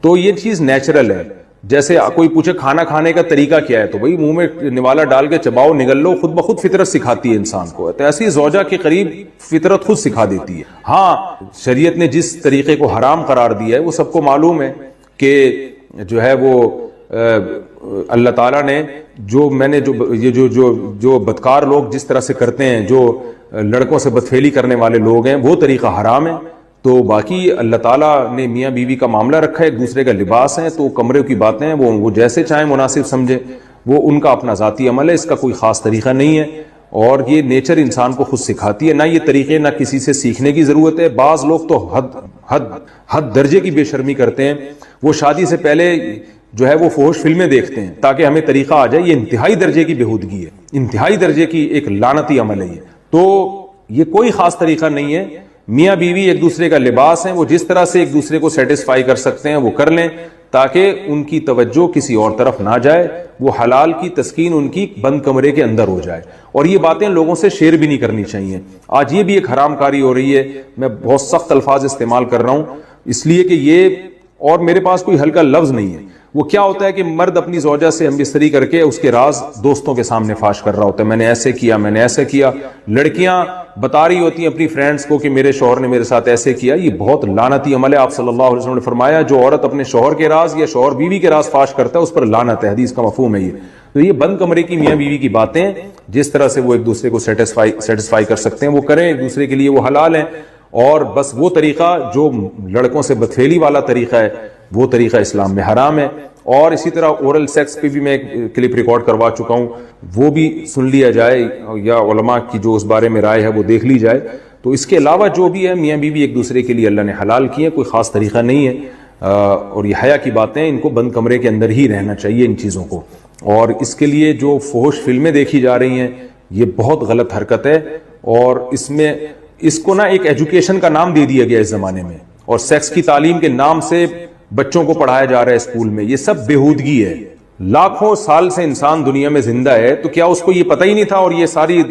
تو یہ چیز نیچرل ہے. جیسے کوئی پوچھے کھانا کھانے کا طریقہ کیا ہے، تو بھائی منہ میں نوالا ڈال کے چباؤ، نگل لو، خود بخود فطرت سکھاتی ہے انسان کو. تو ایسی زوجہ کے قریب فطرت خود سکھا دیتی ہے. ہاں شریعت نے جس طریقے کو حرام قرار دیا ہے وہ سب کو معلوم ہے کہ جو ہے وہ اللہ تعالیٰ نے جو بدکار لوگ جس طرح سے کرتے ہیں، جو لڑکوں سے بدفعلی کرنے والے لوگ ہیں، وہ طریقہ حرام ہے. تو باقی اللہ تعالیٰ نے میاں بیوی کا معاملہ رکھا ہے، ایک دوسرے کا لباس ہے، تو کمرے کی باتیں ہیں وہ جیسے چاہیں مناسب سمجھے، وہ ان کا اپنا ذاتی عمل ہے، اس کا کوئی خاص طریقہ نہیں ہے. اور یہ نیچر انسان کو خود سکھاتی ہے. نہ یہ طریقے نہ کسی سے سیکھنے کی ضرورت ہے. بعض لوگ تو حد درجے کی بے شرمی کرتے ہیں. وہ شادی سے پہلے جو ہے وہ فحش فلمیں دیکھتے ہیں تاکہ ہمیں طریقہ آ جائے. یہ انتہائی درجے کی بےہودگی ہے، انتہائی درجے کی ایک لعنتی عمل ہے یہ. تو یہ کوئی خاص طریقہ نہیں ہے. میاں بیوی ایک دوسرے کا لباس ہیں، وہ جس طرح سے ایک دوسرے کو سیٹسفائی کر سکتے ہیں وہ کر لیں، تاکہ ان کی توجہ کسی اور طرف نہ جائے. وہ حلال کی تسکین ان کی بند کمرے کے اندر ہو جائے. اور یہ باتیں لوگوں سے شیئر بھی نہیں کرنی چاہیے. آج یہ بھی ایک حرام کاری ہو رہی ہے. میں بہت سخت الفاظ استعمال کر رہا ہوں اس لیے کہ یہ، اور میرے پاس کوئی ہلکا لفظ نہیں ہے. وہ کیا ہوتا ہے کہ مرد اپنی زوجہ سے ہم بستری کر کے اس کے راز دوستوں کے سامنے فاش کر رہا ہوتا ہے، میں نے ایسے کیا، میں نے ایسے کیا. لڑکیاں بتا رہی ہوتی ہیں اپنی فرینڈز کو کہ میرے شوہر نے میرے ساتھ ایسے کیا. یہ بہت لعنتی عمل ہے. آپ صلی اللہ علیہ وسلم نے فرمایا جو عورت اپنے شوہر کے راز یا شوہر بیوی کے راز فاش کرتا ہے اس پر لعنت ہے. حدیث کا مفہوم ہے یہ. تو یہ بند کمرے کی میاں بیوی کی باتیں، جس طرح سے وہ ایک دوسرے کو سیٹسفائی کر سکتے ہیں وہ کریں، ایک دوسرے کے لیے وہ حلال ہیں. اور بس وہ طریقہ جو لڑکوں سے بدفعلی والا طریقہ ہے وہ طریقہ اسلام میں حرام ہے. اور اسی طرح اورل سیکس پہ بھی میں ایک کلپ ریکارڈ کروا چکا ہوں، وہ بھی سن لیا جائے، یا علماء کی جو اس بارے میں رائے ہے وہ دیکھ لی جائے. تو اس کے علاوہ جو بھی ہے میاں بیوی ایک دوسرے کے لیے اللہ نے حلال کیے، کوئی خاص طریقہ نہیں ہے. اور یہ حیا کی باتیں، ان کو بند کمرے کے اندر ہی رہنا چاہیے ان چیزوں کو. اور اس کے لیے جو فحش فلمیں دیکھی جا رہی ہیں یہ بہت غلط حرکت ہے. اور اس کو نا ایک ایجوکیشن کا نام دے دیا گیا اس زمانے میں، اور سیکس کی تعلیم کے نام سے بچوں کو پڑھایا جا رہا ہے اسکول میں. یہ سب بےہودگی ہے. لاکھوں سال سے انسان دنیا میں زندہ ہے، تو کیا اس کو یہ پتہ ہی نہیں تھا؟ اور یہ ساری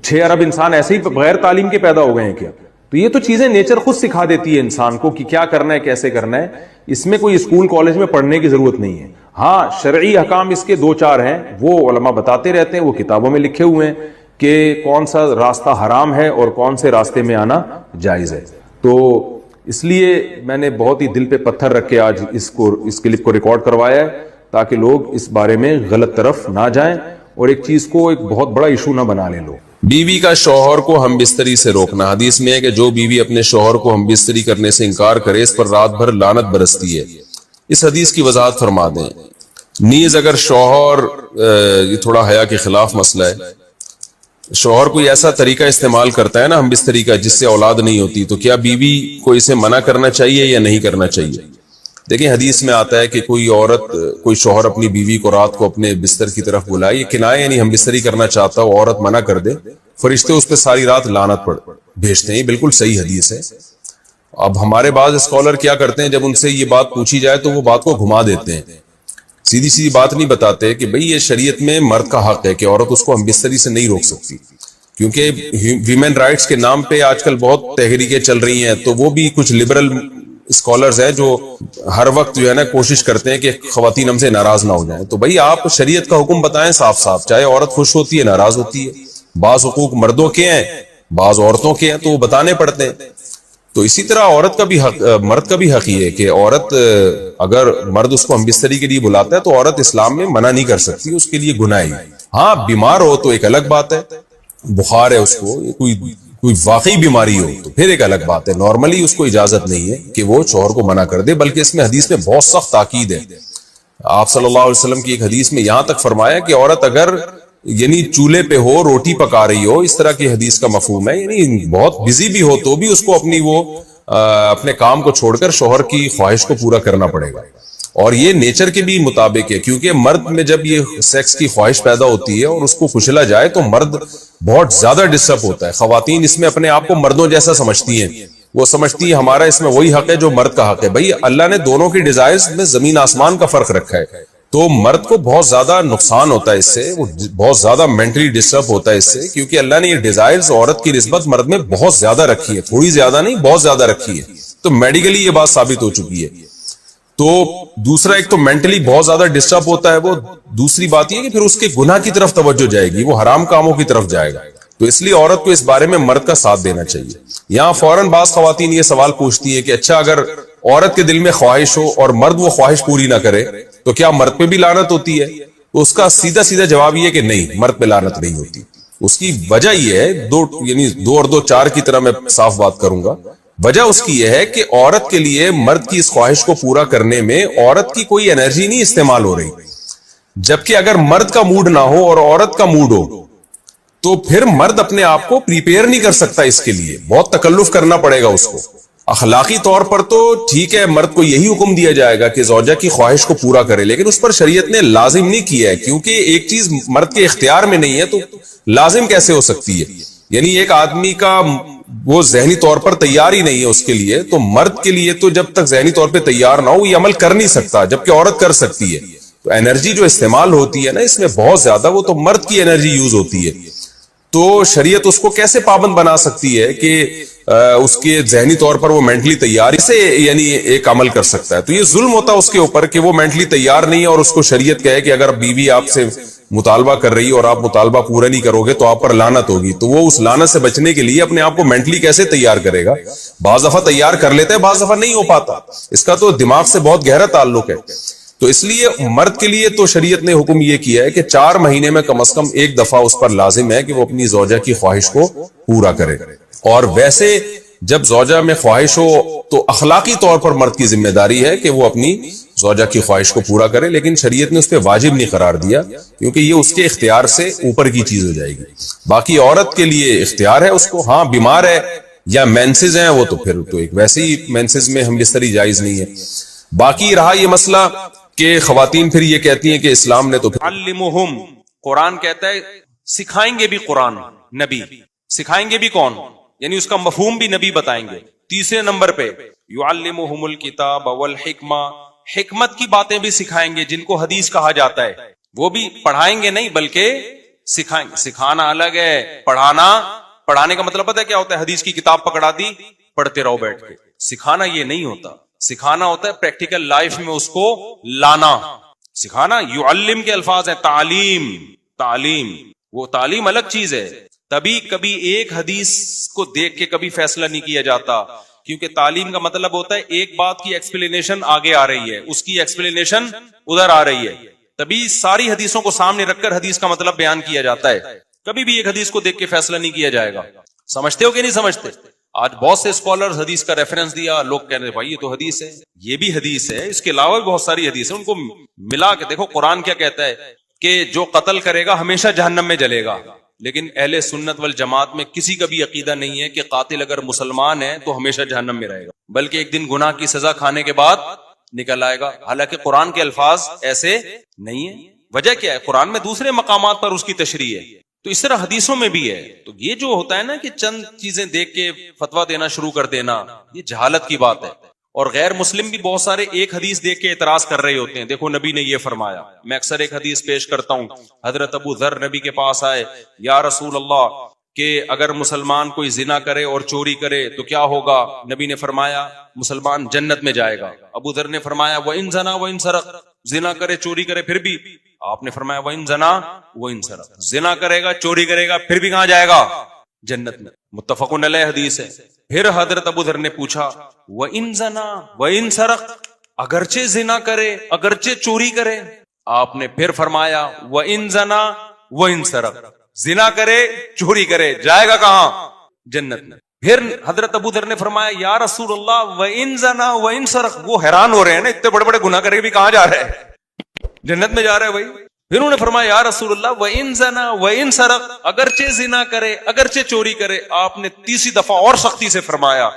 6 ارب انسان ایسے ہی بغیر تعلیم کے پیدا ہو گئے ہیں کیا؟ تو یہ تو چیزیں نیچر خود سکھا دیتی ہے انسان کو کہ کیا کرنا ہے، کیسے کرنا ہے. اس میں کوئی اسکول کالج میں پڑھنے کی ضرورت نہیں ہے. ہاں شرعی احکام اس کے 2-4 ہیں، وہ علماء بتاتے رہتے ہیں، وہ کتابوں میں لکھے ہوئے ہیں کہ کون سا راستہ حرام ہے اور کون سے راستے میں آنا جائز ہے. تو اس لیے میں نے بہت ہی دل پہ پتھر رکھ کے آج اس کلپ کو ریکارڈ کروایا ہے، تاکہ لوگ اس بارے میں غلط طرف نہ جائیں اور ایک چیز کو ایک بہت بڑا ایشو نہ بنا لیں لوگ. بیوی کا شوہر کو ہم بستری سے روکنا. حدیث میں ہے کہ جو بیوی اپنے شوہر کو ہم بستری کرنے سے انکار کرے اس پر رات بھر لعنت برستی ہے. اس حدیث کی وضاحت فرما دیں. نیز اگر شوہر، یہ تھوڑا حیا کے خلاف مسئلہ ہے، شوہر کوئی ایسا طریقہ استعمال کرتا ہے نا ہم بستری کا جس سے اولاد نہیں ہوتی، تو کیا بیوی کو اسے منع کرنا چاہیے یا نہیں کرنا چاہیے؟ دیکھیں حدیث میں آتا ہے کہ کوئی شوہر اپنی بیوی کو رات کو اپنے بستر کی طرف بلائے، یہ کنایہ یعنی ہم بستری کرنا چاہتا ہو، عورت منع کر دے، فرشتے اس پہ ساری رات لعنت بھیجتے ہیں. بالکل صحیح حدیث ہے. اب ہمارے بعض اسکالر کیا کرتے ہیں، جب ان سے یہ بات پوچھی جائے تو وہ بات کو گھما دیتے ہیں، سیدھی سیدھی بات نہیں بتاتے کہ بھئی یہ شریعت میں مرد کا حق ہے کہ عورت اس کو ہم بستری سے نہیں روک سکتی. کیونکہ ویمن رائٹس کے نام پہ آج کل بہت تحریکیں چل رہی ہیں، تو وہ بھی کچھ لبرل اسکالرز ہیں جو ہر وقت جو ہے نا کوشش کرتے ہیں کہ خواتین ہم سے ناراض نہ ہو جائیں. تو بھئی آپ شریعت کا حکم بتائیں صاف صاف، چاہے عورت خوش ہوتی ہے ناراض ہوتی ہے. بعض حقوق مردوں کے ہیں بعض عورتوں کے ہیں، تو وہ بتانے پڑتے ہیں. تو اسی طرح عورت کا بھی حق، مرد کا بھی حق یہ ہے کہ عورت، اگر مرد اس کو ہم بستری کے لیے بلاتا ہے تو عورت اسلام میں منع نہیں کر سکتی، اس کے لیے گناہ ہے. ہاں بیمار ہو تو ایک الگ بات ہے، بخار ہے اس کو، کوئی واقعی بیماری ہو تو پھر ایک الگ بات ہے. نارملی اس کو اجازت نہیں ہے کہ وہ شوہر کو منع کر دے، بلکہ اس میں حدیث میں بہت سخت تاکید ہے. آپ صلی اللہ علیہ وسلم کی ایک حدیث میں یہاں تک فرمایا کہ عورت اگر یعنی چولہے پہ ہو، روٹی پکا رہی ہو، اس طرح کی حدیث کا مفہوم ہے، یعنی بہت بزی بھی ہو تو بھی اس کو اپنے کام کو چھوڑ کر شوہر کی خواہش کو پورا کرنا پڑے گا. اور یہ نیچر کے بھی مطابق ہے، کیونکہ مرد میں جب یہ سیکس کی خواہش پیدا ہوتی ہے اور اس کو کچلا جائے تو مرد بہت زیادہ ڈسٹرب ہوتا ہے. خواتین اس میں اپنے آپ کو مردوں جیسا سمجھتی ہیں، وہ سمجھتی ہے ہمارا اس میں وہی حق ہے جو مرد کا حق ہے. بھئی اللہ نے دونوں کی ڈیزائرز میں زمین آسمان کا فرق رکھا ہے، تو مرد کو بہت زیادہ نقصان ہوتا ہے اس سے، وہ بہت زیادہ مینٹلی ڈسٹرب ہوتا ہے اس سے، کیونکہ اللہ نے یہ ڈیزائرز عورت کی نسبت مرد میں بہت زیادہ رکھی ہے، تھوڑی زیادہ نہیں بہت زیادہ رکھی ہے. تو میڈیکلی یہ بات ثابت ہو چکی ہے. تو دوسرا ایک تو مینٹلی بہت زیادہ ڈسٹرب ہوتا ہے وہ، دوسری بات یہ کہ پھر اس کے گناہ کی طرف توجہ جائے گی، وہ حرام کاموں کی طرف جائے گا. تو اس لیے عورت کو اس بارے میں مرد کا ساتھ دینا چاہیے. یہاں فوراً بعض خواتین یہ سوال پوچھتی ہیں کہ اچھا اگر عورت کے دل میں خواہش ہو اور مرد وہ خواہش پوری نہ کرے تو کیا مرد پہ بھی لعنت ہوتی ہے؟ تو اس کا سیدھا سیدھا جواب یہ ہے کہ نہیں، مرد پہ لعنت نہیں ہوتی. اس کی وجہ یہ ہے، دو اور دو چار کی طرح میں صاف بات کروں گا. وجہ اس کی یہ ہے کہ عورت کے لیے مرد کی اس خواہش کو پورا کرنے میں عورت کی کوئی انرجی نہیں استعمال ہو رہی، جبکہ اگر مرد کا موڈ نہ ہو اور عورت کا موڈ ہو تو پھر مرد اپنے آپ کو پریپیئر نہیں کر سکتا، اس کے لیے بہت تکلف کرنا پڑے گا اس کو. اخلاقی طور پر تو ٹھیک ہے، مرد کو یہی حکم دیا جائے گا کہ زوجہ کی خواہش کو پورا کرے، لیکن اس پر شریعت نے لازم نہیں کیا ہے، کیونکہ ایک چیز مرد کے اختیار میں نہیں ہے تو لازم کیسے ہو سکتی ہے؟ یعنی ایک آدمی کا وہ ذہنی طور پر تیار ہی نہیں ہے اس کے لیے، تو مرد کے لیے تو جب تک ذہنی طور پہ تیار نہ ہو یہ عمل کر نہیں سکتا، جبکہ عورت کر سکتی ہے. تو انرجی جو استعمال ہوتی ہے نا اس میں بہت زیادہ، وہ تو مرد کی انرجی یوز ہوتی ہے. تو شریعت اس کو کیسے پابند بنا سکتی ہے کہ اس کے ذہنی طور پر وہ مینٹلی تیار سے یعنی ایک عمل کر سکتا ہے؟ تو یہ ظلم ہوتا ہے اس کے اوپر کہ وہ مینٹلی تیار نہیں ہے اور اس کو شریعت کہے کہ اگر بیوی آپ سے مطالبہ کر رہی ہے اور آپ مطالبہ پورا نہیں کرو گے تو آپ پر لعنت ہوگی. تو وہ اس لعنت سے بچنے کے لیے اپنے آپ کو مینٹلی کیسے تیار کرے گا؟ بعض دفعہ تیار کر لیتا ہے، بعض دفعہ نہیں ہو پاتا. اس کا تو دماغ سے بہت گہرا تعلق ہے. تو اس لیے مرد کے لیے تو شریعت نے حکم یہ کیا ہے کہ 4 مہینے میں کم از کم ایک دفعہ اس پر لازم ہے کہ وہ اپنی زوجہ کی خواہش کو پورا کرے. اور ویسے جب زوجہ میں خواہش ہو تو اخلاقی طور پر مرد کی ذمہ داری ہے کہ وہ اپنی زوجہ کی خواہش کو پورا کرے، لیکن شریعت نے اس پہ واجب نہیں قرار دیا کیونکہ یہ اس کے اختیار سے اوپر کی چیز ہو جائے گی. باقی عورت کے لیے اختیار ہے اس کو، ہاں بیمار ہے یا مینسز ہیں وہ تو پھر تو ایک ویسے ہی مینسز میں ہم بستری جائز نہیں ہے. باقی رہا یہ مسئلہ کہ خواتین پھر یہ کہتی ہیں کہ اسلام نے تو علمہم، قرآن کہتا ہے سکھائیں گے بھی، قرآن نبی سکھائیں گے بھی کون؟ یعنی اس کا مفہوم بھی نبی بتائیں گے. تیسرے نمبر پہ یعلمہم الکتاب والحکمہ، حکمت کی باتیں بھی سکھائیں گے جن کو حدیث کہا جاتا ہے، وہ بھی پڑھائیں گے نہیں بلکہ سکھائیں گے. سکھانا الگ ہے، پڑھانے کا مطلب پتہ ہے کیا ہوتا ہے؟ حدیث کی کتاب پکڑا دی پڑھتے رہو بیٹھ کے. سکھانا یہ نہیں ہوتا، سکھانا ہوتا ہے پریکٹیکل لائف میں اس کو لانا. سکھانا یعلم کے الفاظ ہیں، تعلیم وہ تعلیم الگ چیز ہے. تبھی کبھی ایک حدیث کو دیکھ کے کبھی فیصلہ نہیں کیا جاتا، کیونکہ تعلیم کا مطلب ہوتا ہے ایک بات کی ایکسپلینیشن آگے آ رہی ہے، اس کی ایکسپلینیشن ادھر آ رہی ہے، تبھی ساری حدیثوں کو سامنے رکھ کر حدیث کا مطلب بیان کیا جاتا ہے. کبھی بھی ایک حدیث کو دیکھ کے فیصلہ نہیں کیا جائے گا. سمجھتے ہو کہ نہیں سمجھتے؟ آج بہت سے اسکالرز حدیث کا ریفرنس دیا، لوگ کہہ رہے بھائی یہ تو حدیث ہے، یہ بھی حدیث ہے، اس کے علاوہ بھی بہت ساری حدیث ہیں، ان کو ملا کے دیکھو. قرآن کیا کہتا ہے کہ جو قتل کرے گا ہمیشہ جہنم میں جلے گا، لیکن اہل سنت والجماعت میں کسی کا بھی عقیدہ نہیں ہے کہ قاتل اگر مسلمان ہے تو ہمیشہ جہنم میں رہے گا، بلکہ ایک دن گناہ کی سزا کھانے کے بعد نکل آئے گا. حالانکہ قرآن کے الفاظ ایسے نہیں ہیں. وجہ کیا ہے؟ قرآن میں دوسرے مقامات پر اس کی تشریح ہے، تو اس طرح حدیثوں میں بھی ہے. تو یہ جو ہوتا ہے نا کہ چند چیزیں دیکھ کے فتویٰ دینا شروع کر دینا، یہ جہالت کی بات ہے. اور غیر مسلم بھی بہت سارے ایک حدیث دیکھ کے اعتراض کر رہے ہوتے ہیں، دیکھو نبی نے یہ فرمایا. میں اکثر ایک حدیث پیش کرتا ہوں، حضرت ابو ذر نبی کے پاس آئے، یا رسول اللہ کہ اگر مسلمان کوئی زنا کرے اور چوری کرے تو کیا ہوگا؟ نبی نے فرمایا مسلمان جنت میں جائے گا. ابو ذر نے فرمایا وَإِن زَنَا وَإِن سَرَقَ، زنا کرے چوری کرے پھر بھی؟ آپ نے فرمایا وَإِن زَنَا وَإِن سَرَقَ، زنا کرے گا چوری کرے گا پھر بھی کہاں جائے گا؟ جنت میں. متفقن علیہ حدیث ہے. پھر حضرت ابو ذر نے پوچھا وَإِن زَنَا وَإِن سَرَقَ، اگرچہ زنا کرے اگرچہ چوری کرے؟ آپ نے پھر فرمایا وَإِن زَنَا وَإِن سَرَقَ، زنا کرے چوری کرے جائے گا کہاں؟ جنت میں. پھر حضرت ابو ذر نے فرمایا یا رسول اللہ وَإِن زَنَا وَإِن سَرَقَ، وہ حیران ہو رہے ہیں نا، اتنے بڑے بڑے گناہ کرے بھی کہاں جا رہے ہیں؟ جنت میں جا رہے ہیں بھائی. پھر انہوں نے فرمایا یا رسول اللہ وَإِن زَنَا وَإِن سَرَقَ، اگرچہ زنا کرے اگرچہ چوری کرے. آپ نے تیسری دفعہ اور سختی سے فرمایا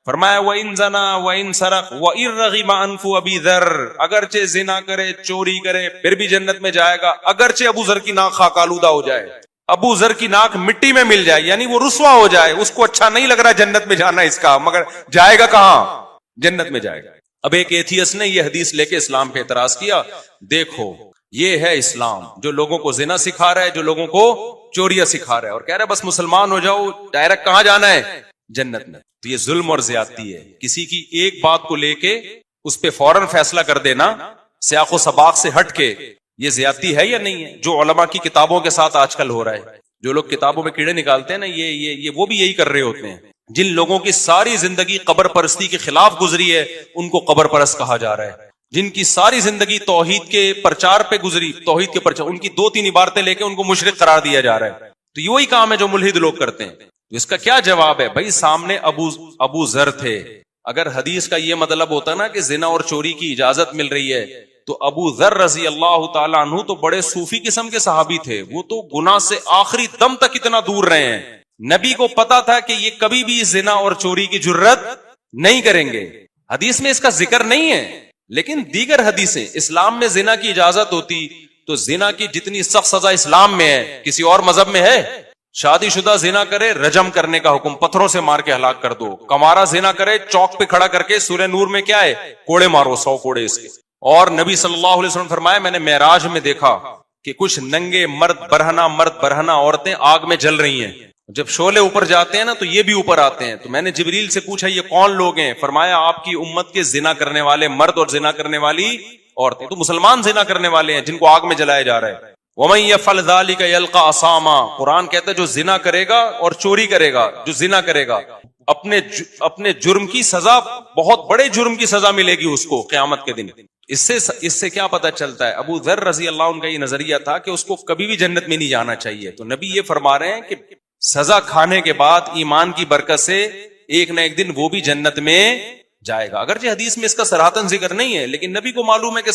وَإِن زَنَا وَإِن سَرَقَ وَإِن رَغِمَ أَنْفُ أَبِي ذَرٍ، اگرچہ زنا کرے چوری کرے پھر بھی جنت میں جائے گا، اگرچہ ابو ذر کی ناک خاک آلودہ ہو جائے، ابو ذر کی ناک مٹی میں مل جائے، یعنی وہ رسوا ہو جائے، اس کو اچھا نہیں لگ رہا جنت میں جانا اس کا، مگر جائے گا کہاں؟ جنت میں جائے گا. اب ایک ایتھیس نے یہ حدیث لے کے اسلام پہ اعتراض کیا، دیکھو یہ ہے اسلام جو لوگوں کو زنا سکھا رہا ہے، جو لوگوں کو چوریاں سکھا رہا ہے، اور کہہ رہا ہے بس مسلمان ہو جاؤ ڈائریکٹ کہاں جانا ہے؟ جنت میں. تو یہ ظلم اور زیادتی ہے. کسی کی ایک بات کو لے کے اس پہ فوراً فیصلہ کر دینا سیاق و سباق سے ہٹ کے، یہ زیادتی ہے یا نہیں ہے؟ جو علماء کی کتابوں کے ساتھ آج کل ہو رہا ہے، جو لوگ کتابوں میں کیڑے نکالتے ہیں نا، یہ وہ بھی یہی کر رہے ہوتے ہیں. جن لوگوں کی ساری زندگی قبر پرستی کے خلاف گزری ہے ان کو قبر پرست کہا جا رہا ہے. جن کی ساری زندگی توحید کے پرچار پہ گزری، توحید کے پرچار، ان کی 2-3 عبارتیں لے کے ان کو مشرک قرار دیا جا رہا ہے. تو یہ وہی کام ہے جو ملحد لوگ کرتے ہیں. تو اس کا کیا جواب ہے؟ بھائی سامنے ابو ذر تھے. اگر حدیث کا یہ مطلب ہوتا نا کہ زنا اور چوری کی اجازت مل رہی ہے تو ابو ذر رضی اللہ تعالیٰ عنہ تو بڑے صوفی قسم کے صحابی تھے. وہ تو گناہ سے آخری دم تک اتنا دور رہے ہیں. نبی کو پتا تھا کہ یہ کبھی بھی زنا اور چوری کی جرت نہیں کریں گے. حدیث میں اس کا ذکر نہیں ہے، لیکن دیگر حدیثیں، اسلام میں زنا کی اجازت ہوتی تو زنا کی جتنی سخت سزا اسلام میں ہے کسی اور مذہب میں ہے؟ شادی شدہ زنا کرے رجم کرنے کا حکم، پتھروں سے مار کے ہلاک کر دو. کمارا زنا کرے چوک پہ کھڑا کر کے، سورہ نور میں کیا ہے؟ کوڑے مارو، 100 کوڑے اس کے. اور نبی صلی اللہ علیہ وسلم فرمایا میں نے معراج میں دیکھا کہ کچھ ننگے مرد برہنہ عورتیں آگ میں جل رہی ہیں. جب شعلے اوپر جاتے ہیں نا تو یہ بھی اوپر آتے ہیں. تو میں نے جبریل سے پوچھا یہ کون لوگ ہیں؟ فرمایا آپ کی امت کے زنا کرنے والے مرد اور زنا کرنے والی عورتیں. تو مسلمان زنا کرنے والے ہیں جن کو آگ میں جلایا جا رہا ہے. وَمَن يَفْعَلْ ذَلِكَ يَلْقَ أَثَامًا، قرآن کہتا ہے جو زنا کرے گا اور چوری کرے گا، جو زنا کرے گا اپنے جرم کی سزا، بہت بڑے جرم کی سزا ملے گی اس کو قیامت کے دن. اس سے کیا پتہ چلتا ہے؟ ابو ذر رضی اللہ عنہ کا یہ نظریہ تھا کہ اس کو کبھی بھی جنت میں نہیں جانا چاہیے. تو نبی یہ فرما رہے ہیں کہ سزا کھانے کے بعد ایمان کی برکت سے ایک نہ ایک دن وہ بھی جنت میں جائے گا. اگرچہ حدیث میں اس کا صراحتاً ذکر نہیں ہے، لیکن نبی کو معلوم ہے کہ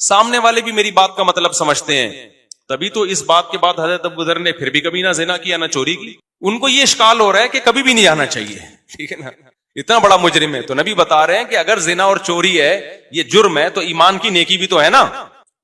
سامنے والے بھی میری بات کا مطلب سمجھتے ہیں. تبھی تو اس بات کے بعد حضرت ابو ذر نے پھر بھی کبھی نہ زنا کیا نہ چوری کی. ان کو یہ اشکال ہو رہا ہے کہ کبھی بھی نہیں آنا چاہیے. ٹھیک ہے نا، اتنا بڑا مجرم ہے. تو نبی بتا رہے ہیں کہ اگر زنا اور چوری ہے، یہ جرم ہے، تو ایمان کی نیکی بھی تو ہے نا.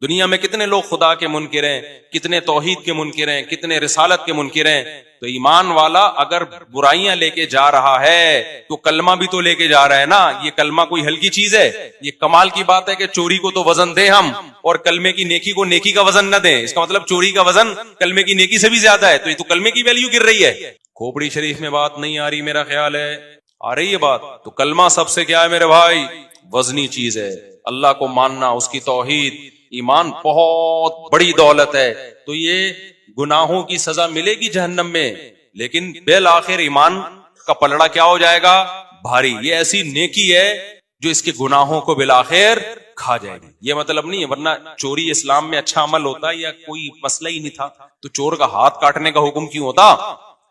دنیا میں کتنے لوگ خدا کے منکر ہیں، کتنے توحید کے منکر ہیں، کتنے رسالت کے منکر ہیں. تو ایمان والا اگر برائیاں لے کے جا رہا ہے تو کلمہ بھی تو لے کے جا رہا ہے نا. یہ کلمہ کوئی ہلکی چیز ہے؟ یہ کمال کی بات ہے کہ چوری کو تو وزن دیں ہم اور کلمے کی نیکی کو نیکی کا وزن نہ دیں. اس کا مطلب چوری کا وزن کلمے کی نیکی سے بھی زیادہ ہے. تو یہ تو کلمے کی ویلیو گر رہی ہے. کھوپڑی شریف میں بات نہیں آ رہی، میرا خیال ہے آ رہی ہے بات. تو کلمہ سب سے کیا ہے میرے بھائی؟ وزنی چیز ہے. اللہ کو ماننا، اس کی توحید، ایمان بہت بڑی دولت ہے. تو یہ گناہوں کی سزا ملے گی جہنم میں، لیکن بالآخر ایمان کا پلڑا کیا ہو جائے گا؟ بھاری. یہ ایسی نیکی ہے جو اس کے گناہوں کو بالآخر کھا جائے گی. یہ مطلب نہیں ہے، ورنہ چوری اسلام میں اچھا عمل ہوتا یا کوئی مسئلہ ہی نہیں تھا تو چور کا ہاتھ کاٹنے کا حکم کیوں ہوتا؟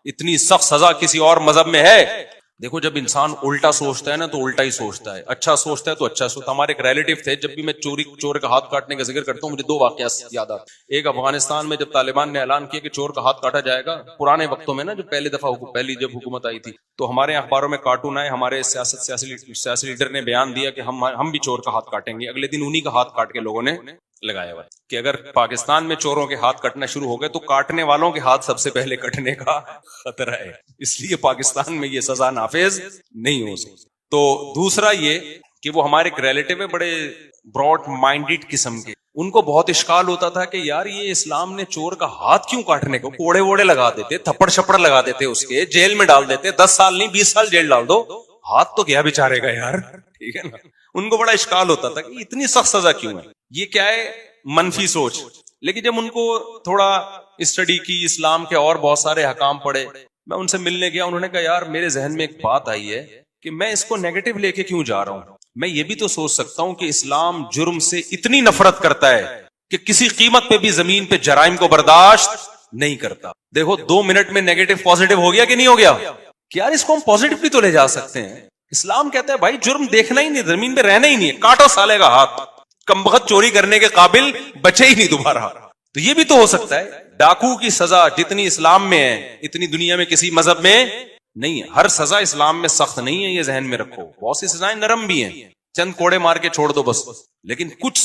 اتنی سخت سزا کسی اور مذہب میں ہے؟ دیکھو جب انسان الٹا سوچتا ہے نا تو الٹا ہی سوچتا ہے، اچھا سوچتا ہے تو اچھا سوچتا. ہمارے ایک ریلیٹو تھے، جب بھی میں چور کا ہاتھ کاٹنے کا ذکر کرتا ہوں مجھے 2 واقعات یاد آتے. ایک افغانستان میں جب طالبان نے اعلان کیا کہ چور کا ہاتھ کاٹا جائے گا، پرانے وقتوں میں نا جو پہلی جب حکومت آئی تھی، تو ہمارے اخباروں میں کارٹون آئے، ہمارے سیاسی لیڈر نے بیان دیا کہ ہم بھی چور کا ہاتھ کاٹیں گے. اگلے دن انہی کا ہاتھ کاٹ کے لوگوں نے لگایا ہوا کہ اگر پاکستان میں چوروں کے ہاتھ کٹنا شروع ہو گئے تو کاٹنے والوں کے ہاتھ سب سے پہلے کٹنے کا خطرہ ہے. اس لیے پاکستان میں یہ سزا نافذ نہیں ہو سکتی. تو دوسرا یہ کہ وہ ہمارے ایک ریلیٹو ہے بڑے براڈ مائنڈیڈ قسم کے، ان کو بہت اشکال ہوتا تھا کہ یار یہ اسلام نے چور کا ہاتھ کیوں کاٹنے کو؟ کوڑے ووڑے لگا دیتے، تھپڑ شپڑ لگا دیتے، اس کے جیل میں ڈال دیتے، 10 سال نہیں 20 سال جیل ڈال دو، ہاتھ تو گیا بیچارے گا یار. ٹھیک ہے نا. ان کو بڑا اشکال ہوتا تھا کہ اتنی سخت سزا کیوں ہے؟ یہ کیا ہے؟ منفی سوچ. لیکن جب ان کو تھوڑا اسٹڈی کی، اسلام کے اور بہت سارے حکام پڑھے، میں ان سے ملنے گیا، انہوں نے کہا یار میرے ذہن میں ایک بات آئی ہے کہ میں اس کو نیگیٹو لے کے کیوں جا رہا ہوں. میں یہ بھی تو سوچ سکتا ہوں کہ اسلام جرم سے اتنی نفرت کرتا ہے کہ کسی قیمت پہ بھی زمین پہ جرائم کو برداشت نہیں کرتا. دیکھو 2 منٹ میں نیگیٹو پازیٹو ہو گیا کہ نہیں ہو گیا؟ کہ یار اس کو ہم پازیٹو بھی تو لے جا سکتے ہیں. اسلام کہتا ہے بھائی جرم دیکھنا ہی نہیں، زمین پہ رہنا ہی نہیں ہے، کاٹو سالے کا ہاتھ، کم بخت چوری کرنے کے قابل بچے ہی نہیں دوبارہ. تو یہ بھی تو ہو سکتا ہے. ڈاکو کی سزا جتنی اسلام میں ہے اتنی دنیا میں کسی مذہب میں نہیں ہے. ہر سزا اسلام میں سخت نہیں ہے، یہ ذہن میں رکھو. بہت سی سزائیں نرم بھی ہیں، چند کوڑے مار کے چھوڑ دو بس. لیکن کچھ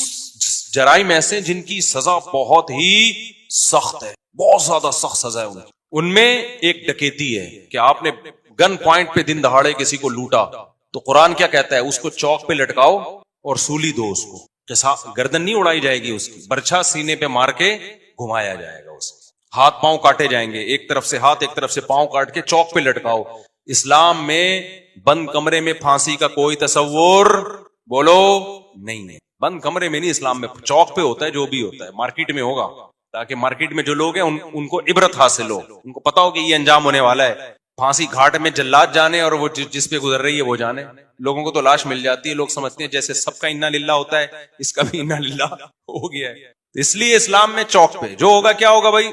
جرائم ایسے جن کی سزا بہت ہی سخت ہے، بہت زیادہ سخت سزا ہے. ان میں ایک ڈکیتی ہے کہ آپ نے گن پوائنٹ پہ دن دہاڑے کسی کو لوٹا تو قرآن کیا کہتا ہے؟ اس کو چوک پہ لٹکاؤ اور سولی دو. اس کو گردن نہیں اڑائی جائے گی، اس کی برچھا سینے پہ مار کے گھمایا جائے گا. اس ہاتھ پاؤں کاٹے جائیں گے، ایک طرف سے ہاتھ ایک طرف سے پاؤں کاٹ کے چوک پہ لٹکاؤ. اسلام میں بند کمرے میں پھانسی کا کوئی تصور بولو نہیں. بند کمرے میں نہیں اسلام میں, چوک پہ ہوتا ہے جو بھی ہوتا ہے, مارکیٹ میں ہوگا, تاکہ مارکیٹ میں جو لوگ ہیں ان کو عبرت حاصل ہو, ان کو پتا ہو کہ یہ انجام ہونے والا ہے. پھانسی گھاٹ میں جلاد جانے اور وہ جس پہ گزر رہی ہے وہ جانے. لوگوں کو تو لاش مل جاتی ہے, لوگ سمجھتے ہیں جیسے سب کا انا للہ ہوتا ہے, اس کا بھی انا للہ ہو گیا ہے. اس لیے اسلام میں چوک پہ جو ہوگا کیا ہوگا بھائی,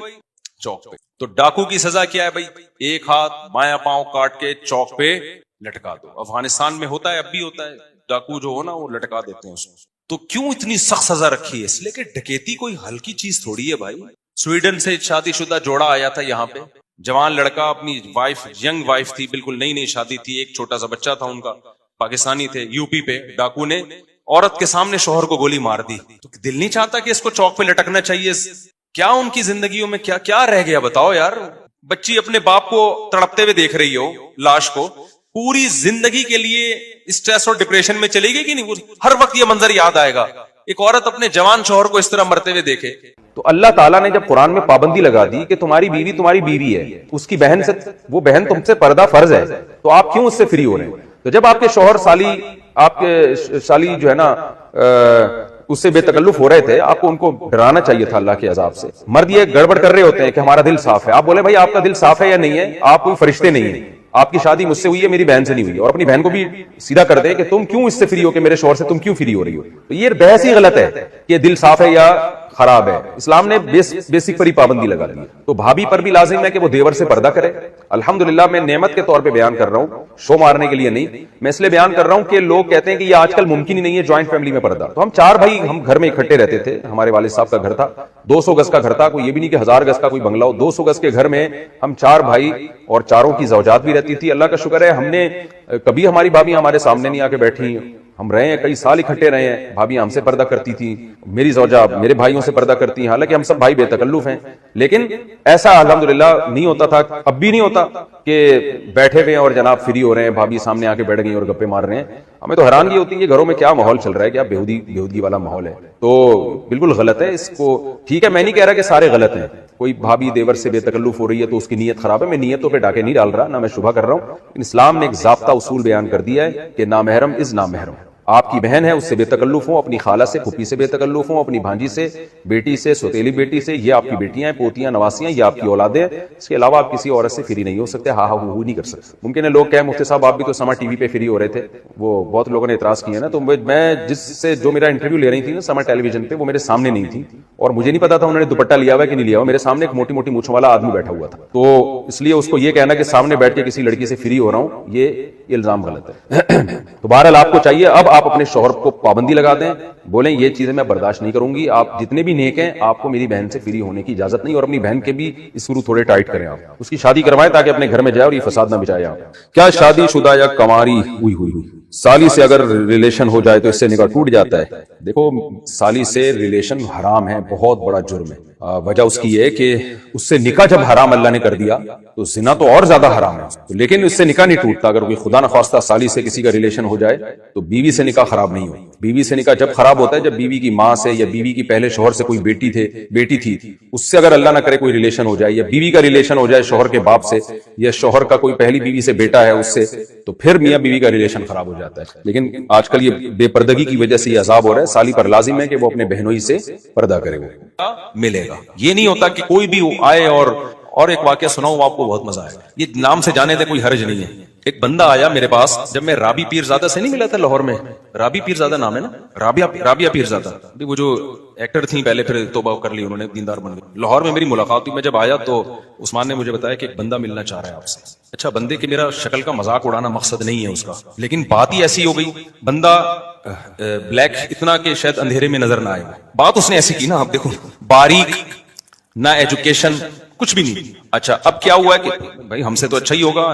چوک پہ. تو ڈاکو کی سزا کیا ہے بھائی, ایک ہاتھ بایاں پاؤں کاٹ کے چوک پہ لٹکا دو. افغانستان میں ہوتا ہے, اب بھی ہوتا ہے, ڈاکو جو ہو نا وہ لٹکا دیتے ہیں اس کو. تو کیوں اتنی سخت سزا رکھی ہے؟ اس لیے کہ ڈکیتی کوئی ہلکی چیز تھوڑی ہے بھائی. سویڈن سے شادی شدہ جوڑا آیا تھا یہاں پہ, جوان لڑکا, اپنی وائف, ینگ وائف تھی, بالکل نئی نئی شادی تھی, ایک چھوٹا سا بچہ تھا ان کا, پاکستانی تھے. یو پی پہ ڈاکو نے عورت کے سامنے شوہر کو گولی مار دی. تو دل نہیں چاہتا کہ اس کو چوک پہ لٹکنا چاہیے؟ کیا ان کی زندگیوں میں کیا رہ گیا بتاؤ یار. بچی اپنے باپ کو تڑپتے ہوئے دیکھ رہی ہو, لاش کو, پوری زندگی کے لیے اسٹریس اور ڈپریشن میں چلے گی کہ نہیں؟ ہر وقت یہ منظر یاد آئے گا, ایک عورت اپنے جوان شوہر کو اس طرح مرتے ہوئے دیکھے. تو اللہ تعالیٰ نے جب قرآن میں پابندی لگا دی کہ تمہاری بیوی ہے, اس کی بہن سے, وہ بہن تم سے پردہ فرض ہے, تو آپ کیوں اس سے فری ہو رہے ہیں؟ تو جب آپ کے شوہر آپ کے سالی جو ہے نا اس سے بے تکلف ہو رہے تھے, آپ کو ان کو ڈرانا چاہیے تھا اللہ کے عذاب سے. مرد یہ گڑبڑ کر رہے ہوتے ہیں کہ ہمارا دل صاف ہے. آپ بولے بھائی آپ کا دل صاف ہے یا نہیں ہے, آپ کوئی فرشتے نہیں ہیں, آپ کی شادی مجھ سے ہوئی ہے, میری بہن سے نہیں ہوئی, اور اپنی بہن کو بھی سیدھا کر دے کہ تم کیوں اس سے فری ہو, کہ میرے شوہر سے تم کیوں فری ہو رہی ہو. تو یہ بحث ہی غلط ہے کہ دل صاف ہے یا خراب ہے. اسلام نے بیسک پر ہی پابندی لگا دی. تو بھابھی پر بھی لازم ہے کہ وہ دیور سے پردہ کرے. الحمدللہ میں نعمت کے طور پہ بیان کر رہا ہوں, شو مارنے کے لیے نہیں. میں اس لیے بیان کر رہا ہوں کہ لوگ کہتے ہیں کہ یہ آج کل ممکن ہی نہیں ہے جوائنٹ فیملی میں پردہ. تو ہم 4 بھائی ہم گھر میں اکٹھے رہتے تھے. ہمارے والد صاحب کا گھر تھا, 200 گز کا گھر تھا, کوئی یہ بھی نہیں کہ 1000 گز کا کوئی بنگلہ ہو. 200 گز کے گھر میں ہم 4 بھائی, اور چاروں کی زوجات بھی رہتی تھی. اللہ کا شکر ہے ہم نے کبھی ہماری بھابھی ہمارے سامنے نہیں آ کے بیٹھی. ہم رہے ہیں, کئی سال اکٹھے رہے ہیں. بھابھی ہم سے پردہ کرتی تھی, میری زوجہ میرے بھائیوں سے پردہ کرتی ہیں. حالانکہ ہم سب بھائی بے تکلف ہیں, لیکن ایسا الحمدللہ نہیں ہوتا تھا, اب بھی نہیں ہوتا کہ بیٹھے ہوئے ہیں اور جناب فری ہو رہے ہیں, بھابھی سامنے آ کے بیٹھ گئی اور گپے مار رہے ہیں. ہمیں تو حیرانگی ہوتی ہے کہ گھروں میں کیا ماحول چل رہا ہے, کیا بیہودگی والا ماحول ہے. تو بالکل غلط ہے. اس کو ٹھیک ہے, میں نہیں کہہ رہا کہ سارے غلط ہیں. کوئی بھابھی دیور سے بے تکلف ہو رہی ہے تو اس کی نیت خراب ہے, میں نیتوں پہ ڈاکے نہیں ڈال رہا, نہ میں شبہ کر رہا ہوں. اسلام نے ایک ضابطہ اصول بیان کر دیا ہے کہ نامحرم از نامحرم. آپ کی بہن ہے اس سے بے تکلف ہوں, اپنی خالہ سے, پھوپھی سے بے تکلف ہوں, اپنی بھانجی سے, بیٹی سے, سوتیلی بیٹی سے, یہ آپ کی بیٹیاں ہیں, پوتیاں, نواسیاں, یہ آپ کی اولادیں. اس کے علاوہ آپ کسی عورت سے فری نہیں ہو سکتے, ہاں ہو نہیں کر سکتے. ممکن ہے لوگ کہیں مفتی صاحب آپ بھی تو سما ٹی وی پہ فری ہو رہے تھے, وہ بہت لوگوں نے اعتراض کیا نا. تو میں جس سے جو میرا انٹرویو لے رہی تھی نا سما ٹیلی ویژن پہ, وہ میرے سامنے نہیں تھی, اور مجھے نہیں پتا تھا انہوں نے دوپٹہ لیا ہوا کہ نہیں لیا ہوا. میرے سامنے ایک موٹی موٹی مونچھ والا آدمی بیٹھا ہوا تھا. تو اس لیے اس کو یہ کہنا کہ سامنے بیٹھ کے کسی لڑکی سے فری ہو رہا ہوں, یہ الزام غلط ہے. تو بہرحال آپ کو چاہیے اب آپ اپنے شوہر کو پابندی لگا دیں, بولیں یہ چیزیں میں برداشت نہیں کروں گی. آپ جتنے بھی نیک ہیں, آپ کو میری بہن سے فری ہونے کی اجازت نہیں, اور اپنی بہن کے بھی اسکرو تھوڑے ٹائٹ کریں. آپ اس کی شادی کروائیں تاکہ اپنے گھر میں جائے اور یہ فساد نہ بچائے. آپ کیا شادی شدہ یا کنواری ہوئی سالی سے اگر ریلیشن ہو جائے تو اس سے نکاح ٹوٹ جاتا ہے؟ دیکھو, سالی سے ریلیشن حرام ہے, بہت بڑا جرم ہے. وجہ اس کی ہے کہ اس سے نکاح جب حرام اللہ نے کر دیا تو زنا تو اور زیادہ حرام ہے, لیکن اس سے نکاح نہیں ٹوٹتا. اگر کوئی خدا نخواستہ سالی سے کسی کا ریلیشن ہو جائے تو بیوی سے نکاح خراب نہیں ہو. بیوی سے نکاح جب خراب ہوتا ہے جب بیوی کی ماں سے یا بیوی کی پہلے شوہر سے کوئی بیٹی تھی, اس سے اگر اللہ نہ کرے کوئی ریلیشن ہو جائے, یا بیوی کا ریلیشن ہو جائے شوہر کے باپ سے, یا شوہر کا کوئی پہلی بیوی سے بیٹا ہے اس سے, تو پھر میاں بیوی کا ریلیشن خراب ہو جاتا ہے. لیکن آج کل یہ بے پردگی کی وجہ سے یہ عذاب ہو رہا ہے. سالی پر لازم ہے کہ وہ اپنے بہنوئی سے پردہ کرے, وہ ملے گا. یہ نہیں ہوتا کہ کوئی بھی آئے اور ایک واقعہ سناؤں آپ کو, بہت مزہ آئے گا. یہ نام سے جانے دے, کوئی حرج نہیں ہے. ایک بندہ آیا میرے پاس جب میں رابی پیرزادہ سے نہیں ملا تھا لاہور میں. رابی پیرزادہ نام ہے نا, رابعہ پیرزادہ, وہ جو ایکٹر تھیں پہلے, پھر توبہ کر لی انہوں نے, دیندار بن گئی. لاہور میں میری ملاقات ہوئی. میں جب آیا تو عثمان نے مجھے بتایا کہ ایک بندہ ملنا چاہ رہا ہے آپ سے. اچھا, بندے کے میرا شکل کا مذاق اڑانا مقصد نہیں ہے اس کا, لیکن بات ہی ایسی ہو گئی. بندہ بلیک اتنا کہ شاید اندھیرے میں نظر نہ آئے. بات اس نے ایسی کی نا, آپ دیکھو, باریک, نہ ایجوکیشن, کچھ بھی نہیں. اچھا, اب کیا ہوا ہے کہ بھائی ہم سے تو اچھا ہی ہوگا,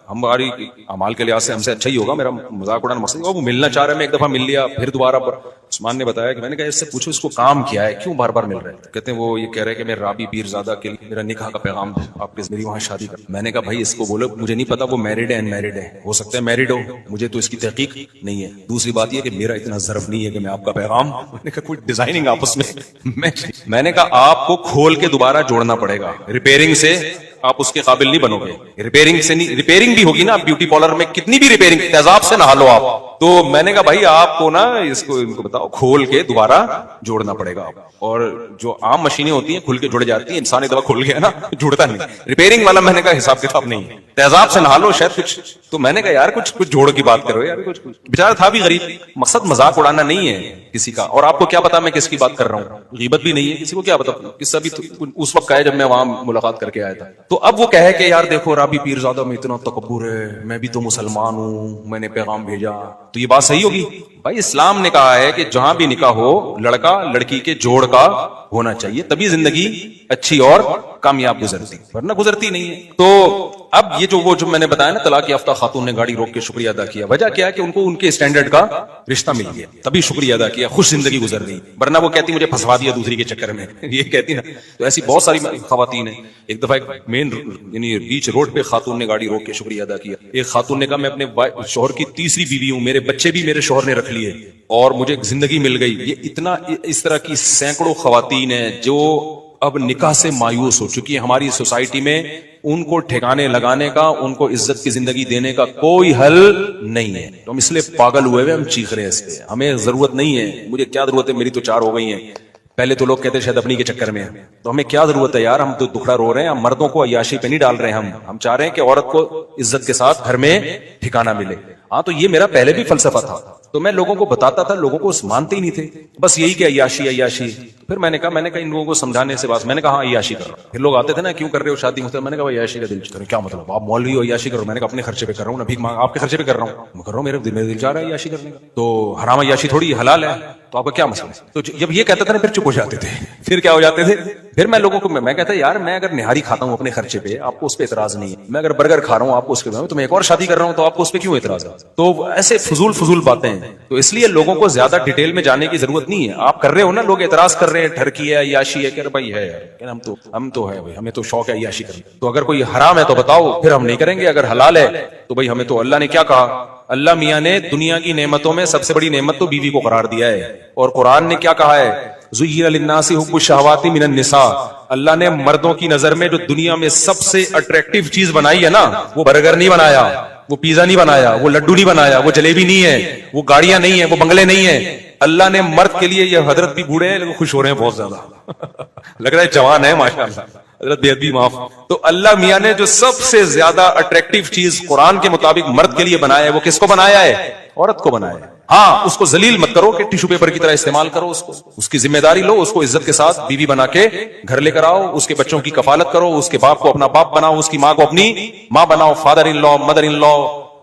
ہماری اعمال کے لحاظ سے ہم سے اچھا ہی ہوگا, میرا مذاق اڑانا مقصد. وہ ملنا چاہ رہا ہے, میں ایک دفعہ مل لیا, پھر دوبارہ پر عثمان نے بتایا کہ میں نے کہا اس سے پوچھو اس کو کام کیا ہے, کیوں بار بار مل رہے ہیں. کہتے ہیں وہ یہ کہہ رہے ہیں کہ میں رابی پیرزادہ کے لیے میرا نکاح کا پیغام دے, آپ کے میری وہاں شادی کر. میں نے کہا بھائی اس کو بولو, مجھے نہیں پتا وہ میرڈ ہے ان میرڈ ہے, ہو سکتا ہے میرڈ ہو, مجھے تو اس کی تحقیق نہیں ہے. دوسری بات یہ کہ میرا اتنا ظرف نہیں ہے کہ میں آپ کا پیغام, میں نے کہا کوئی ڈیزائننگ آپس میں نے کہا آپ کو کھول کے دوبارہ جوڑنا پڑے گا, ریپیئرنگ سے آپ اس کے قابل نہیں بنو گے. ریپیئرنگ سے نہیں, ریپیئرنگ بھی ہوگی نا, بیوٹی پارلر میں کتنی بھی ریپیئرنگ, تیزاب سے نہا لو آپ. تو میں نے کہا بھائی آپ کو نا اس کو ان کو بتاؤ کھول کے دوبارہ جوڑنا پڑے گا. اور جو عام مشینیں ہوتی ہیں کھل کے جڑ جاتی ہیں, انسانی دوا کھل گیا نا جڑتا نہیں. ریپیئرنگ والا میں نے کہا حساب کتاب نہیں ہے, تیزاب سے نہا لو شاید کچھ. تو میں نے کہا یار کچھ جوڑ کی بات کرو یار, کچھ بیچارہ تھا بھی غریب. مقصد مذاق اڑانا نہیں ہے کسی کا. اور آپ کو کیا پتا میں کس کی بات کر رہا ہوں, غیبت بھی نہیں ہے, کسی کو کیا پتا. قصہ بھی اس وقت کا ہے جب میں وہاں ملاقات کر کے آیا تھا. تو اب وہ کہے کہ یار دیکھو رابی پیر زادہ میں اتنا تکبر ہے, میں بھی تو مسلمان ہوں, میں نے پیغام بھیجا. تو یہ بات صحیح ہوگی بھائی. اسلام نے کہا ہے کہ جہاں بھی نکاح ہو لڑکا لڑکی کے جوڑ کا ہونا چاہیے, تبھی زندگی اچھی اور کامیاب گزرتی, ورنہ گزرتی نہیں ہے. تو اب یہ جو میں نے بتایا نا طلاق یافتہ خاتون نے گاڑی روک کے شکریہ ادا کیا, وجہ کیا ہے کہ ان کو ان کے اسٹینڈرڈ کا رشتہ مل گیا, تبھی شکریہ ادا کیا, خوش زندگی گزر گئی. ورنہ وہ کہتی مجھے پھنسوا دیا دوسری کے چکر میں, یہ کہتی نا. تو ایسی بہت ساری خواتین ہیں. ایک دفعہ مین یعنی بیچ روڈ پہ خاتون نے گاڑی روک کے شکریہ ادا کیا. ایک خاتون نے کہا میں اپنے شوہر کی تیسری بیوی ہوں, میرے بچے بھی میرے شوہر نے رکھ لیے اور مجھے زندگی مل گئی. یہ اتنا اس طرح کی سینکڑوں خواتین ہیں جو اب نکاح سے مایوس ہو چکی ہیں. ہماری سوسائٹی میں ان کو ٹھکانے لگانے کا, ان کو عزت کی زندگی دینے کا کوئی حل نہیں ہے. تو ہم اس لیے پاگل ہوئے ہم چیخ رہے ہیں اس پہ. ہمیں ضرورت نہیں ہے, مجھے کیا ضرورت ہے, میری تو 4 ہو گئی ہیں. پہلے تو لوگ کہتے شاید اپنی کے چکر میں, تو ہمیں کیا ضرورت ہے یار, ہم تو دکھڑا رو رہے ہیں. ہم مردوں کو عیاشی پہ نہیں ڈال رہے ہیں, ہم چاہ رہے ہیں کہ عورت کو عزت کے ساتھ گھر میں ٹھکانہ ملے. ہاں تو یہ میرا پہلے بھی فلسفہ تھا, تو میں لوگوں کو بتاتا تھا, لوگوں کو مانتے ہی نہیں تھے, بس یہی کہ عیاشی عیاشی. پھر میں نے کہا ان لوگوں کو سمجھانے سے بات, میں نے کہا ہاں عیاشی کر رہا ہوں. پھر لوگ آتے تھے نا کیوں کر رہے ہو شادی مجھ سے, میں نے کہا عیاشی کا دل کریں. کیا مطلب آپ مولوی ہو عیاشی کرو, میں نے کہا اپنے خرچے پہ کر رہا ہوں نا, بھیک مانگ آپ کے خرچے پہ کر رہا ہوں, میں کر رہا ہوں, میرے دل چاہ رہا ہے عیاشی کرنے کا. تو حرام عیاشی تھوڑی حلال ہے, تو آپ کا کیا مسئلہ ہے. تو جب یہ کہتا تھا نا پھر چپ ہو جاتے تھے. پھر کیا ہو جاتے تھے, پھر میں لوگوں کو میں کہتا یار میں اگر نہاری کھاتا ہوں اپنے خرچے پہ آپ کو اس پہ اعتراض نہیں ہے, میں اگر برگر کھا رہا ہوں آپ کو اس پہ, تو میں ایک اور شادی کر رہا ہوں تو آپ کو اس پہ کیوں اعتراض ہے. تو ایسے فضول باتیں ہیں. تو اس لیے لوگوں کو زیادہ ڈیٹیل میں جانے کی ضرورت نہیں ہے. آپ کر رہے ہو نا, لوگ اعتراض کر رہے ہیں ٹھرکی ہے عیاشی ہے, کہ بھائی ہے ہم تو ہے بھائی, ہمیں تو شوق ہے عیاشی کرنے. تو اگر کوئی حرام ہے تو بتاؤ, پھر ہم نہیں کریں گے. اگر حلال ہے تو بھائی ہمیں تو اللہ نے کیا کہا, اللہ میاں نے دنیا کی نعمتوں میں سب سے بڑی نعمت تو بیوی کو قرار دیا ہے. اور قرآن نے کیا کہا ہے, زُيِّنَ لِلنَّاسِ حُبُّ الشَّهَوَاتِ مِنَ النِّسَاءِ, اللہ نے مردوں کی نظر میں جو دنیا میں سب سے اٹریکٹیو چیز بنائی ہے نا, وہ برگر نہیں بنایا, وہ پیزا نہیں بنایا, وہ لڈو نہیں بنایا, وہ جلیبی نہیں ہے, وہ گاڑیاں نہیں ہیں, وہ بنگلے نہیں ہیں. اللہ نے مرد کے لیے, یہ حضرت بھی بوڑھے ہیں لیکن خوش ہو رہے ہیں بہت زیادہ, لگ رہا ہے جوان ہے ماشاءاللہ, حضرت بے ادبی معاف. تو اللہ میاں نے جو سب سے زیادہ اٹریکٹیو چیز قرآن کے مطابق مرد کے لیے بنایا ہے, وہ کس کو بنایا ہے, عورت کو بنایا ہے. ہاں اس کو ذلیل مت کرو کہ ٹیشو پیپر کی طرح استعمال کرو, اس کی ذمہ داری لو, اس کو عزت کے ساتھ بیوی بنا کے گھر لے کر آؤ, اس کے بچوں کی کفالت کرو, اس کے باپ کو اپنا باپ بناؤ, اس کی ماں کو اپنی ماں بناؤ. فادر ان لا, مدر ان لا,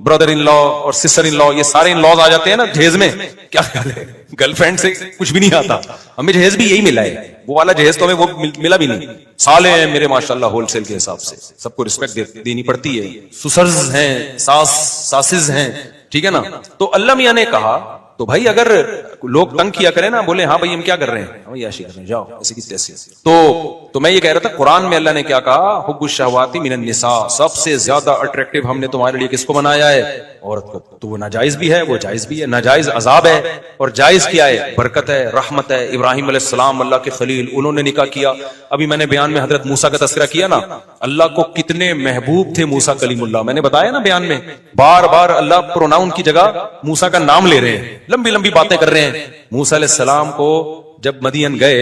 برادر ان لا اور سسٹر ان لا, یہ سارے ان لاز آ جاتے ہیں نا جہیز میں. کیا خیال ہے, گرل فرینڈ سے کچھ بھی نہیں آتا. ہمیں جہیز بھی یہی ملا ہے, وہ والا جہیز تو ہمیں وہ ملا بھی نہیں. سالے ہیں میرے ماشاءاللہ ہول سیل کے حساب سے, سب کو رسپیکٹ دینی پڑتی ہے. سسرز ہیں, ساسز ہیں, ٹھیک ہے نا. تو اللہ میاں نے کہا, تو بھائی اگر لوگ تنگ کیا کریں نا, بولے ہاں بھائی ہم کیا کر رہے ہیں, ہم عیاشی کر رہے ہیں, جاؤ ایسے کی تیسے. تو میں یہ کہہ رہا تھا, قرآن میں اللہ نے کیا کہا, حب الشہوات من النساء, سب سے زیادہ اٹریکٹیو ہم نے تمہارے لیے کس کو بنایا ہے, عورت کو. تو وہ ناجائز بھی ہے, وہ جائز بھی ہے. ناجائز عذاب ہے اور جائز کیا ہے, برکت ہے, رحمت ہے. ابراہیم علیہ السلام اللہ کے خلیل, انہوں نے نکاح کیا. ابھی میں نے بیان میں حضرت موسیٰ کا تذکرہ کیا نا, اللہ کو کتنے محبوب تھے موسیٰ کلیم اللہ. میں نے بتایا نا بیان میں, بار بار اللہ پروناؤن کی جگہ موسیٰ کا نام لے رہے ہیں, لمبی لمبی باتیں کر رہے ہیں. موسیٰ علیہ السلام کو جب مدین گئے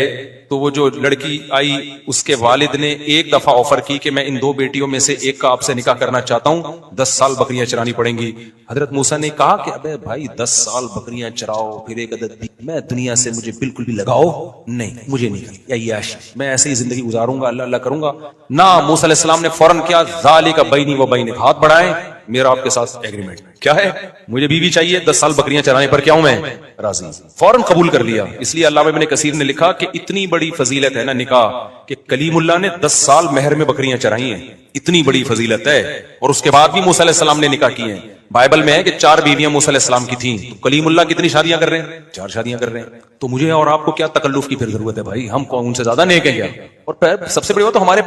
تو وہ جو لڑکی آئی, اس کے والد نے ایک دفعہ آفر کی کہ میں ان 2 بیٹیوں میں سے ایک کا آپ سے نکاح کرنا چاہتا ہوں, 10 سال بکریاں چرانی پڑیں گی. حضرت موسیٰ نے کہا کہ ابے بھائی 10 سال بکریاں چراؤ پھر ایک عدد دی, میں دنیا سے مجھے بالکل بھی لگاؤ نہیں, مجھے نہیں, یا عیاشی, میں ایسے ہی زندگی گزاروں گا, اللہ اللہ کروں گا. نہ موسیٰ علیہ السلام نے فوراً کیا, ذالک بینی و بینک, ہاتھ بڑھائیں, میرا آپ کے ساتھ ایگریمنٹ کیا ہے, مجھے بیوی چاہیے, 10 سال بکریاں چرانے پر کیا ہوں میں راضی. فوراً قبول کر لیا. اس لیے علامہ ابن کثیر نے لکھا کہ اتنی بڑی فضیلت ہے نا نکاح, کہ کلیم اللہ نے 10 سال مہر میں بکریاں چرائی ہیں, اتنی بڑی فضیلت ہے. اور اس کے بعد بھی موسیٰ علیہ السلام نے نکاح کیے ہیں. بائبل میں ہے کہ 4 بیویاں موسیٰ علیہ السلام کی تھیں, تو کلیم اللہ کتنی شادیاں کر رہے ہیں, 4 شادیاں کر رہے ہیں. تو مجھے اور آپ کو کیا تکلف کی پھر ضرورت ہے بھائی, ہم ان سے زیادہ نیک ہیں کیا. اور پھر سب سے بڑی بات تو ہمارے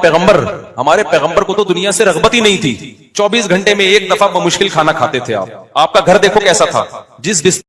پیغمبر کو تو دنیا سے رغبت ہی نہیں تھی. 24 گھنٹے میں ایک دفعہ بمشکل کھانا کھاتے تھے آپ کا گھر دیکھو کیسا تھا, جس